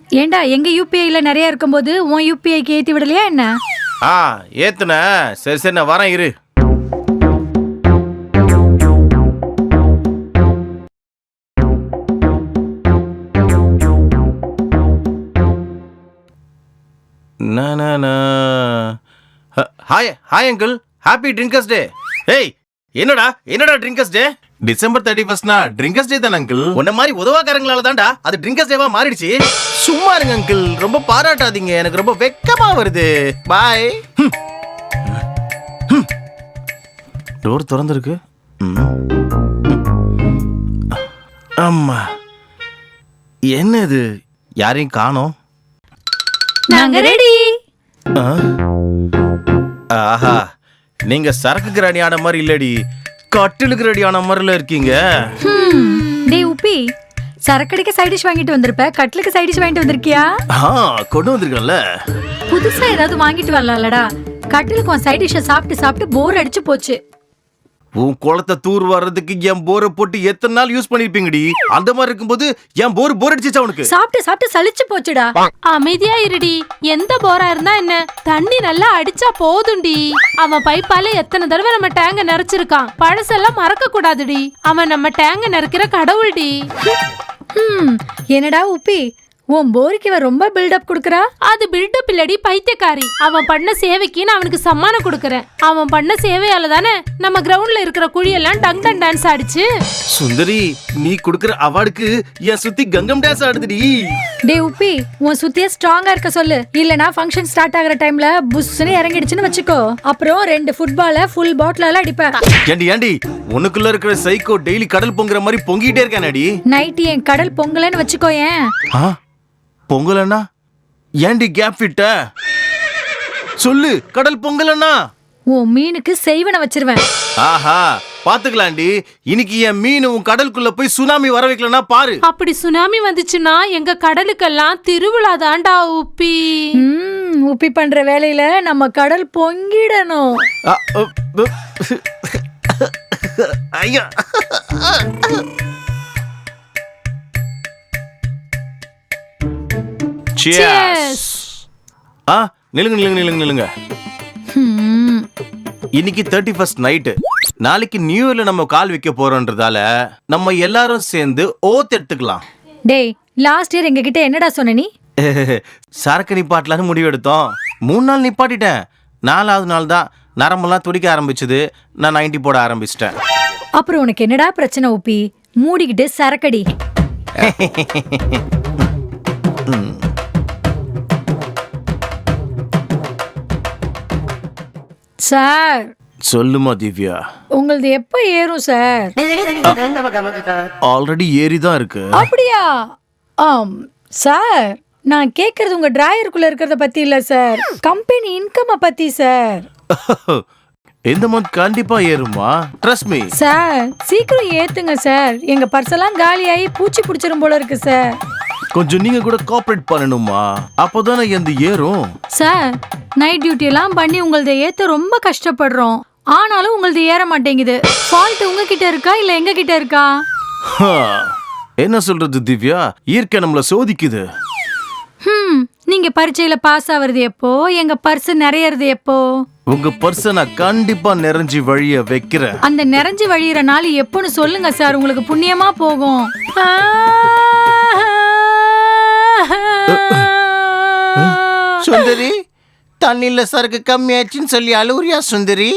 ஏண்டா எங்க யூபிஐல நிறைய இருக்கும்போது உன் யூபிஐக்கு ஏத்தி விடலையா என்ன? ஏத்துன. சரி சரி நான் வரேன் இரு. Hi hi uncle, happy drinkers day. ஏய் என்னடா drinkers day? December 31 drinkers day தானே அங்கிள்? உன்ன மாதிரி உதவாக்காரங்களால தான்டா அது ட்ரிங்கர்ஸ் டேவா மாறிடுச்சு. சும்மா இருங்க அங்கிள், ரொம்ப பாராட்டாதீங்க, எனக்கு ரொம்ப வெக்கமா வருது. பாய். டோர் திறந்துருக்கு. அம்மா என்ன இது, யாரையும் காணோம். நாங்க ரெடி. ஆஹா, நீங்க சரக்குக்கு ரெடியான மாதிரி இல்லடி, கட்டிலுக்கு ரெடியான மாதிரில இருக்கீங்க. டேய் உப்பி, சரக்கடிக்கு சைட் டிஷ் வாங்கிட்டு வந்திருப்ப, கட்லுக்கு சைட் டிஷ் வாங்கிட்டு வந்திருக்கியா? கொண்டு வந்திருக்கேன்ல. புதுசா ஏதாவது வாங்கிட்டு வரலாம்லடா. கட்டிலுக்கு உன் சைட் டிஷ்ஷை சாப்பிட்டு சாப்பிட்டு போர் அடிச்சு போச்சு. உன் குளத்தை தூர் வர்றதுக்கு என் போரை போட்டு எத்தனை நாள் யூஸ் பண்ணிருப்பீங்கடி. அந்த மாதிரி இருக்கும்போது என் போர் அடிச்சிச்சா உனக்கு? சாப்பிட்டு சாப்பிட்டு சலிச்சு போச்சுடா. அமைதியா இருடி. எந்த போரா இருந்தா என்ன, தண்ணி நல்லா அடிச்சா போதும்டி. அவன் பைப்பால எத்தனை தடவை நம்ம டேங்க நிறைச்சிருக்கான். பழசெல்லாம் மறக்க கூடாதுடி. அவன் நம்ம டேங்க நிறைக்கிற கடவுள்டி. என்னடா உப்பி, உன் போருக்கு இவ ரொம்ப பில்டப் குடுக்கறா? அது பில்டப் இல்லடி, பைத்தியக்காரி. அவன் பண்ண சேவைக்கு நான் அவனுக்கு சம்மானம் கொடுக்கறேன். அவன் பண்ண சேவையால தானே நம்ம கிரவுண்ட்ல இருக்கிற குழியெல்லாம் டங் டன் டான்ஸ் ஆடிச்சு. சுந்தரி, நீ குடுக்கற அவார்டுக்கு என் சுத்தி கங்கம் டான்ஸ் ஆடுதுடி. டேய் உப்பி, உன் சுத்தியே ஸ்ட்ராங்கா இருக்க சொல்லு. இல்லனா ஃபங்க்ஷன் ஸ்டார்ட் ஆகுற டைம்ல புஷ்னு இறங்கிடுச்சுன்னு வச்சுக்கோ, அப்புறம் 2 ஃபுட்பால ஃபுல் பாட்டிலால அடிப்பேன். ஏண்டி உனக்குள்ள இருக்கிற சைக்கோ டெய்லி கடல் பொங்குற மாதிரி பொங்கிட்டே இருக்கானடி. நைட் என் கடல் பொங்கலன்னு வச்சுக்கோ. ஏன் பொங்கலன்னா ஏண்டி கேப் விட்ட? சொல்லு, கடல் பொங்கலன்னா உன் மீனுக்கு செய்வன வச்சிருவேன். ஆஹா, பாத்துக்கலாண்டி. இன்னைக்கு என் மீன் உன் கடலுக்குள்ள போய் சுனாமி வர வைக்கலன்னா பாரு. அப்படி சுனாமி வந்துச்சுன்னா எங்க கடலுக்கெல்லாம் திருவிழா தாண்டா உப்பி. உப்பி பண்ற வேலையில நம்ம கடல் பொங்கிடணும். ஐயா, நில்லுங்க. இன்னைக்கு 31st நைட்டு. நாளைக்கு நியூ இயர்ல நம்ம கால் வைக்க போறோம்ன்றதால நம்ம எல்லாரும் சேர்ந்து ஓத் எடுத்துக்கலாம். டேய், லாஸ்ட் இயர் எங்க கிட்ட என்னடா சொன்ன நீ? சரக்கு நிப்பாட்டலான்னு முடிவு எடுத்தோம். 3 நாள் நிப்பாட்டிட்டேன். 4வது நாள் தான் நரம்பெல்லாம் துடிக்க ஆரம்பிச்சது. நான் 90 போட ஆரம்பிச்சிட்டேன். அப்புறம் உனக்கு என்னடா பிரச்சனை உப்பி? மூடிக்கிட்டு சரக்கடி. சார். சொல்லுமா திவ்யா. உங்களது எப்ப ஏறும் சார்? ஆல்ரெடி ஏறிதான் இருக்கு. அப்படியா? சார், நான் கேக்குறது உங்க டிராயருக்குள்ள இருக்கிறத பத்தி இல்ல சார், கம்பெனி இன்கம் பத்தி சார். இந்த மந்த் கண்டிப்பா ஏறுமா, ட்ரஸ்ட் மீ. சார் சீக்கிரம் ஏத்துங்க சார், எங்க பர்செல்லாம் காலியாகி பூச்சி பிடிச்சிரும் போல இருக்கு சார். கொஞ்சம் நீங்க கூட கோஆபரேட் பண்ணணுமா, அப்போதானே எந்த ஏறும். சார், நைட் டியூட்டி எல்லாம் பண்ணி உங்களது ஏத்த ரொம்ப கஷ்டப்படுறோம். ஆனாலும் உங்களது ஏற மாட்டேங்குது. ஃபால்ட் உங்ககிட்ட இருக்கா இல்ல எங்க கிட்ட இருக்கா? என்ன சொல்றது திவ்யா, இயற்கை நம்மள சோதிக்குது. நீங்க பரீட்சையில பாஸ் ஆவறது எப்போ, எங்க பர்ஸ் நிறையறது எப்போ? உங்க பர்ஸ நான் கண்டிப்பா நிறைஞ்சி வழிய வைக்கிறேன். அந்த நிறைஞ்சி வழியிற நாள் எப்போன்னு சொல்லுங்க சார், உங்களுக்கு புண்ணியமா போகும். சுந்தரி, தண்ணில சரக்கு கம்மியாச்சுன்னு சொல்லி அழுவுறியா சுந்தரி?